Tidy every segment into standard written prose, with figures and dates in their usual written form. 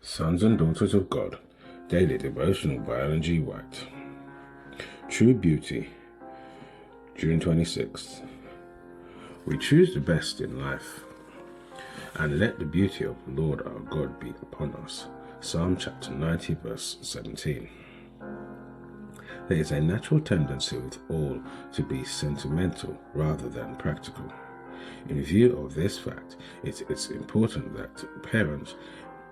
Sons and Daughters of God, Daily Devotional by Ellen G. White. True Beauty, June 26th. We choose the best in life, and let the beauty of the Lord our God be upon us. Psalm chapter 90, verse 17. There is a natural tendency with all to be sentimental rather than practical. In view of this fact, it is important that parents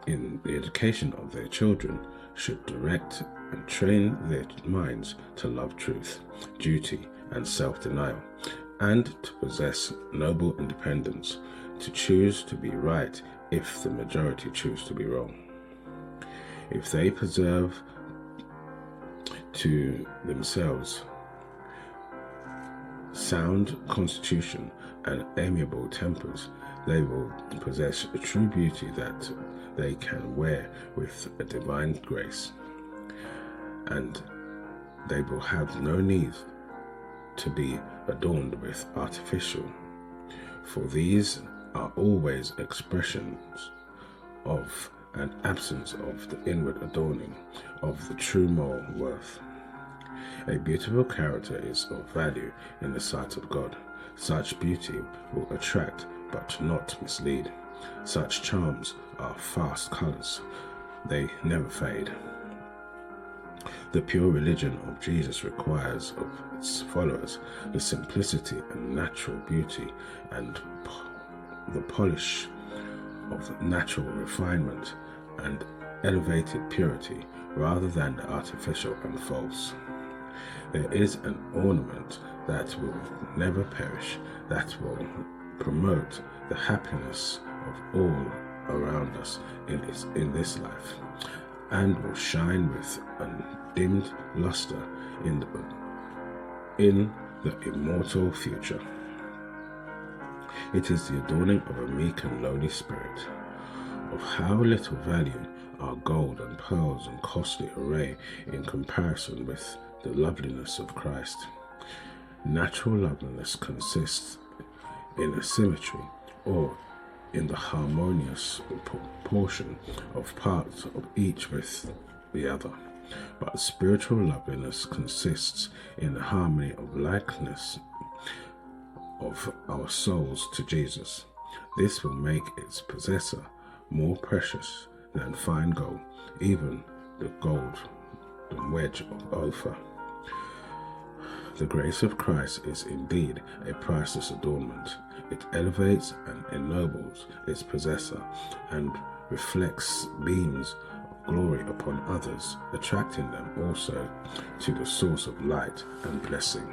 in the education of their children should direct and train their minds to love truth, duty, and self-denial, and to possess noble independence, to choose to be right if the majority choose to be wrong. If they preserve to themselves sound constitution and amiable tempers, they will possess a true beauty that they can wear with a divine grace, and they will have no need to be adorned with artificial, for these are always expressions of an absence of the inward adorning of the true moral worth. A beautiful character is of value in the sight of God. Such beauty will attract but not mislead. Such charms are fast colors. They never fade. The pure religion of Jesus requires of its followers the simplicity and natural beauty and the polish of natural refinement and elevated purity rather than the artificial and false. There is an ornament that will never perish, that will promote the happiness of all around us in this life, and will shine with undimmed luster in the immortal future. It is the adorning of a meek and lowly spirit. Of how little value are gold and pearls and costly array in comparison with the loveliness of Christ. Natural loveliness consists in a symmetry or in the harmonious proportion of parts of each with the other. But spiritual loveliness consists in the harmony of likeness of our souls to Jesus. This will make its possessor more precious than fine gold, even the golden wedge of Ophir. The grace of Christ is indeed a priceless adornment. It elevates and ennobles its possessor and reflects beams of glory upon others, attracting them also to the source of light and blessing.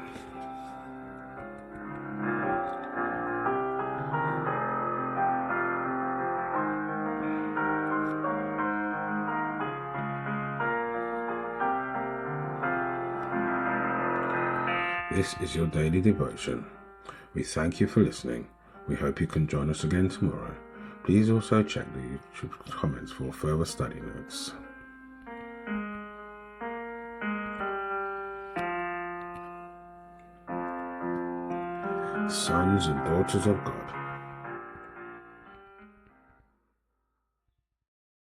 This is your daily devotion. We thank you for listening. We hope you can join us again tomorrow. Please also check the YouTube comments for further study notes. Sons and Daughters of God,